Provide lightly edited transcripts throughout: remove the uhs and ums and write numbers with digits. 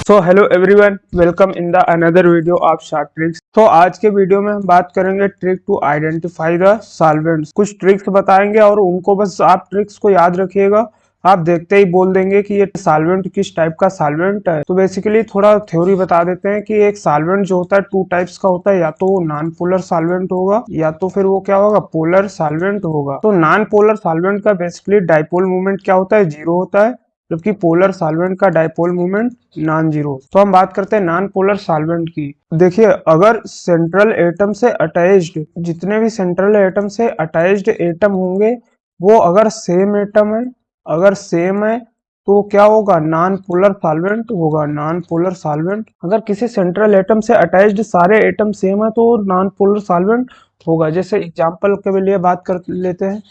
So hello everyone, welcome in the another video of short tricks. तो आज के video में हम बात करेंगे trick to identify the solvents. कुछ ट्रिक्स बताएंगे और उनको बस आप ट्रिक्स को याद रखिएगा। आप देखते ही बोल देंगे कि ये सॉल्वेंट किस टाइप का सॉल्वेंट है। तो बेसिकली थोड़ा थ्योरी बता देते हैं कि एक सॉल्वेंट जो होता है टू टाइप्स का होता है, या तो वो नॉन पोलर सॉल्वेंट होगा या तो फिर वो क्या होगा, पोलर सॉल्वेंट होगा। तो नॉन पोलर सॉल्वेंट का बेसिकली डाइपोल मूवमेंट क्या होता है, जीरो होता है, जबकि पोलर सॉल्वेंट का डाइपोल मूवमेंट नॉन जीरो। तो हम बात करते हैं नॉन पोलर सॉल्वेंट की। देखिए, अगर सेंट्रल एटम से अटैच्ड जितने भी सेंट्रल एटम से अटैच्ड एटम होंगे वो अगर सेम एटम है, अगर सेम है तो क्या होगा, नॉन पोलर सॉल्वेंट होगा। नॉन पोलर सॉल्वेंट अगर किसी सेंट्रल एटम से अटैच्ड सारे एटम सेम है तो नॉन पोलर सॉल्वेंट होगा। जैसे एग्जांपल के लिए बात कर लेते हैं,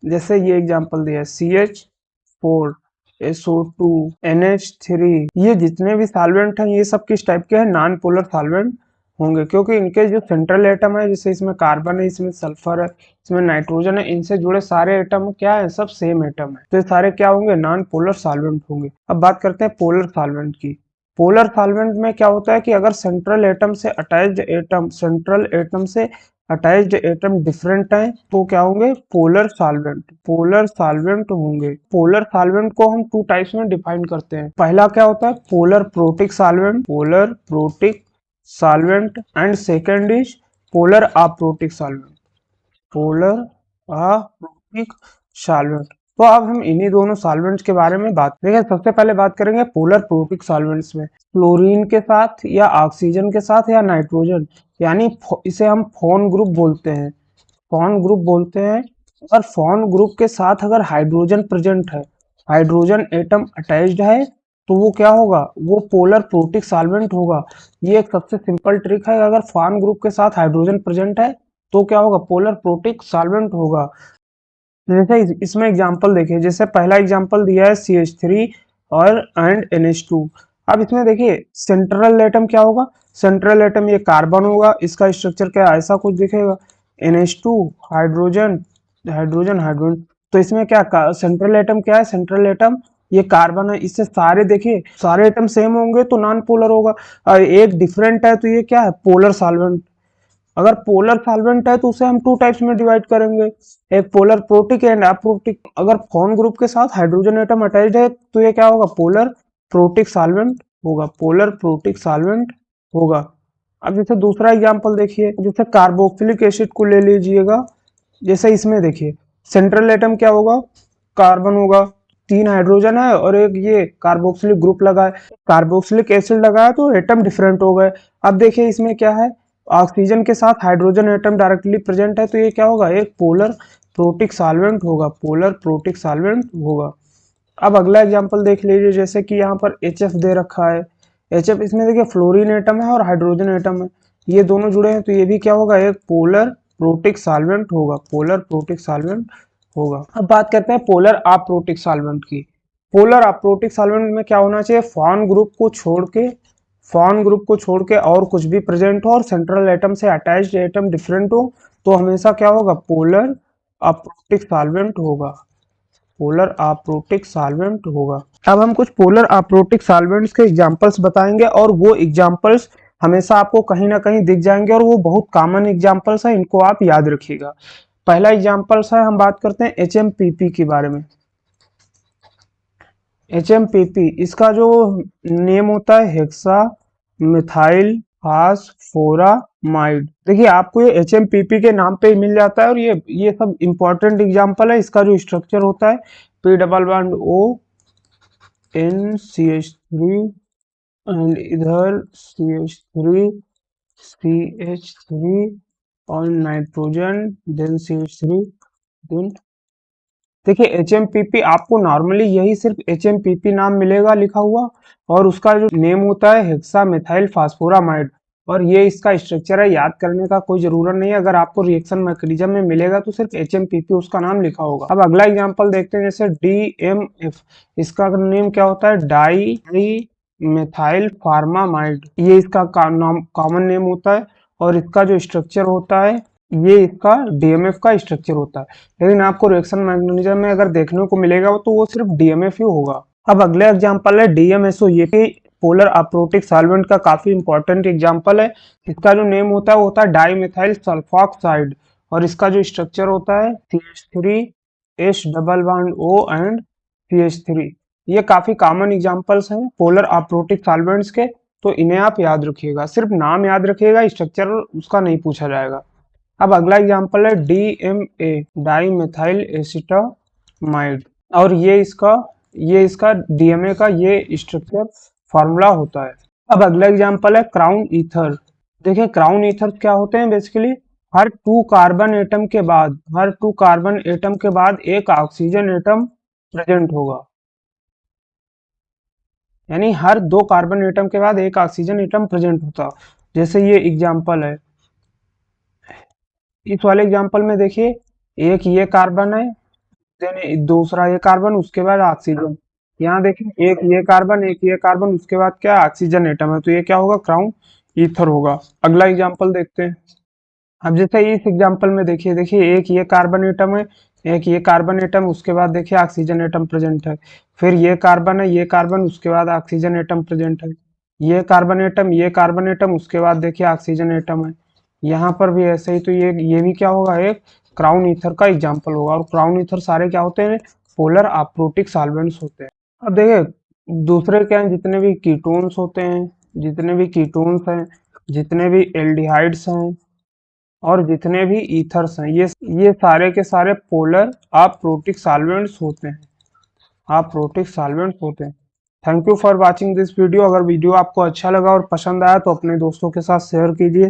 जैसे ये एग्जांपल दिया है CH4 SO2 NH3। ये जितने भी सॉल्वेंट हैं ये सब किस टाइप के हैं, नॉन पोलर सॉल्वेंट होंगे, क्योंकि इनके जो सेंट्रल एटम है, जैसे इसमें कार्बन है, इसमें सल्फर है, इसमें नाइट्रोजन है, इनसे जुड़े सारे एटम क्या है, सब सेम एटम है। तो ये सारे क्या होंगे, नॉन पोलर सॉल्वेंट होंगे। अब बात करते हैं पोलर सॉल्वेंट की। पोलर सॉल्वेंट में क्या होता है कि अगर सेंट्रल एटम से अटैच्ड एटम, सेंट्रल एटम से अटैच्ड एटम डिफरेंट है तो क्या होंगे, पोलर सॉल्वेंट। पोलर सॉल्वेंट होंगे। पोलर सॉल्वेंट को हम टू टाइप्स में डिफाइन करते हैं। पहला क्या होता है, polar protic solvent, polar protic solvent, and second is polar aprotic solvent, polar aprotic solvent. तो अब हम इन्हीं दोनों सॉल्वेंट्स के बारे में बात करेंगे। सबसे पहले बात करेंगे पोलर प्रोटिक सॉल्वेंट्स में। क्लोरीन के साथ या ऑक्सीजन के साथ या नाइट्रोजन, यानी इसे हम फोन ग्रुप बोलते हैं, फोन ग्रुप बोलते हैं। और फोन ग्रुप के साथ अगर हाइड्रोजन प्रेजेंट है, हाइड्रोजन एटम अटैच्ड है, तो वो क्या होगा, वो पोलर प्रोटिक सॉल्वेंट होगा। ये एक सबसे सिंपल ट्रिक है। अगर फोन ग्रुप के साथ हाइड्रोजन प्रेजेंट है तो क्या होगा, पोलर प्रोटिक सॉल्वेंट होगा। जैसे इसमें एग्जांपल देखिए, जैसे पहला एग्जांपल दिया है CH3 और एंड NH2। अब इसमें देखिए सेंट्रल एटम क्या होगा, सेंट्रल एटम ये कार्बन होगा, इसका स्ट्रक्चर क्या ऐसा कुछ दिखेगा, NH2 हाइड्रोजन हाइड्रोजन हाइड्रोजन। तो इसमें क्या सेंट्रल एटम क्या है, सेंट्रल एटम ये कार्बन है। इससे सारे देखिए सारे एटम सेम होंगे तो नॉन पोलर होगा, और एक डिफरेंट है तो ये क्या है, पोलर सॉल्वेंट। अगर पोलर सॉल्वेंट है तो उसे हम टू टाइप्स में डिवाइड करेंगे, एक पोलर प्रोटिक एंड अप्रोटिक। अगर फोन ग्रुप के साथ हाइड्रोजन एटम अटैच्ड है तो ये क्या होगा, पोलर प्रोटिक सॉल्वेंट होगा, पोलर प्रोटिक सॉल्वेंट होगा। अब जैसे दूसरा एग्जांपल देखिए, जैसे कार्बोक्सिलिक एसिड को ले लीजिएगा। जैसे इसमें देखिए सेंट्रल एटम क्या होगा, कार्बन होगा, तीन हाइड्रोजन है और एक ये कार्बोक्सिलिक ग्रुप लगा है, कार्बोक्सिलिक एसिड लगा है तो एटम डिफरेंट हो गए। अब देखिए इसमें क्या है, ऑक्सीजन के साथ हाइड्रोजन एटम डायरेक्टली प्रेजेंट है तो ये क्या होगा, एक पोलर प्रोटिक सॉल्वेंट होगा, पोलर प्रोटिक सॉल्वेंट होगा। अब अगला एग्जांपल देख लीजिए, जैसे कि यहाँ पर HF दे रखा है। HF इसमें देखिए फ्लोरीन एटम है और हाइड्रोजन एटम है, ये दोनों जुड़े हैं तो ये भी क्या होगा, एक पोलर प्रोटिक सॉल्वेंट होगा, पोलर प्रोटिक सॉल्वेंट होगा। अब बात करते हैं पोलर अप्रोटिक सॉल्वेंट की। पोलर अप्रोटिक सॉल्वेंट में क्या होना चाहिए, फोन ग्रुप को छोड़ के, फोन ग्रुप को छोड़ के और कुछ भी प्रेजेंट हो और सेंट्रल एटम से अटैच्ड एटम डिफरेंट हो तो हमेशा क्या होगा, पोलर अप्रोटिक सॉल्वेंट होगा, पोलर अप्रोटिक सॉल्वेंट होगा। अब हम कुछ पोलर अप्रोटिक सॉल्वेंट्स के एग्जांपल्स बताएंगे और वो एग्जांपल्स हमेशा आपको कहीं ना कहीं दिख जाएंगे और वो बहुत कॉमन एग्जांपल्स हैं, इनको आप याद रखिएगा। पहला एग्जांपल्स है, हम बात करते हैं HMPP के बारे में। HMPP इसका जो नेम होता है हेक्सा मिथाइल फास्फोरामाइड। देखिए आपको ये HMPP के नाम पे ही मिल जाता है और ये सब इंपॉर्टेंट एग्जांपल है। इसका जो स्ट्रक्चर होता है P double bond O NCH3 and इधर CH3 CH3 और नाइट्रोजन देन CH3 देन। देखिए HMPP आपको नॉर्मली यही सिर्फ HMPP नाम मिलेगा लिखा हुआ, और उसका जो नेम होता है हेक्सा मिथाइल फास्फोरामाइड, और ये इसका स्ट्रक्चर है, याद करने का कोई जरूरत नहीं है। अगर आपको रिएक्शन मैकेनिज्म में मिलेगा तो सिर्फ HMPP उसका नाम लिखा होगा। अब अगला एग्जांपल देखते हैं, जैसे DMF, इसका नेम क्या होता है, डाई मिथाइल फार्मामाइड, ये इसका कॉमन नेम होता है और इसका जो स्ट्रक्चर होता है ये इसका DMF का स्ट्रक्चर होता है। लेकिन आपको रिएक्शन मैकेनिज्म में अगर देखने को मिलेगा तो वो सिर्फ DMF ही होगा। अब अगले एग्जांपल है DMSO, ये भी पोलर अप्रोटिक सॉल्वेंट का काफी इंपॉर्टेंट एग्जांपल है। इसका जो नेम होता है वो होता है डाईमिथाइल सल्फॉक्साइड और इसका जो स्ट्रक्चर होता है CH3 H double bond O and CH3। ये काफी कॉमन एग्जांपल्स हैं पोलर अप्रोटिक सॉल्वेंट्स के, तो इन्हें आप याद रखिएगा, सिर्फ नाम याद रखिएगा, स्ट्रक्चर उसका नहीं पूछा जाएगा। अब अगला एग्जांपल है DMA डाईमिथाइल एसिटामाइड और ये इसका DMA का ये स्ट्रक्चर फार्मूला होता है। अब अगला एग्जांपल है क्राउन ईथर। देखिए क्राउन ईथर क्या होते हैं, बेसिकली हर टू कार्बन एटम के बाद एक ऑक्सीजन एटम प्रेजेंट होगा, यानी हर 2 कार्बन एटम के बाद एक ऑक्सीजन एटम प्रेजेंट होता। जैसे ये एग्जांपल है, इस वाले एग्जांपल में देखिए एक ये कार्बन है, देन दूसरा ये कार्बन, उसके बाद ऑक्सीजन। यहाँ देखिए एक ये कार्बन उसके बाद क्या ऑक्सीजन एटम है, तो ये क्या होगा, क्राउन ईथर होगा। अगला एग्जांपल देखते हैं। अब जैसे इस एग्जांपल में देखिए एक ये कार्बन एटम है, एक ये कार्बन एटम, उसके बाद देखिए ऑक्सीजन एटम प्रेजेंट है। फिर ये कार्बन है, ये कार्बन, उसके बाद ऑक्सीजन एटम प्रेजेंट है। ये कार्बन एटम, उसके बाद देखिए ऑक्सीजन एटम है। यहाँ पर भी ऐसे ही, तो ये भी क्या होगा, एक क्राउन ईथर का एग्जाम्पल होगा। और क्राउन ईथर सारे क्या होते हैं, पोलर अप्रोटिक सॉल्वेंट्स होते हैं। अब देखिए दूसरे क्या हैं, जितने भी कीटोन्स होते हैं, जितने भी एल्डिहाइड्स हैं और जितने भी ईथर्स हैं, ये सारे के सारे पोलर अप्रोटिक सॉल्वेंट्स होते हैं। Thank you for watching this video. अगर वीडियो आपको अच्छा लगा और पसंद आया तो अपने दोस्तों के साथ शेयर कीजिए।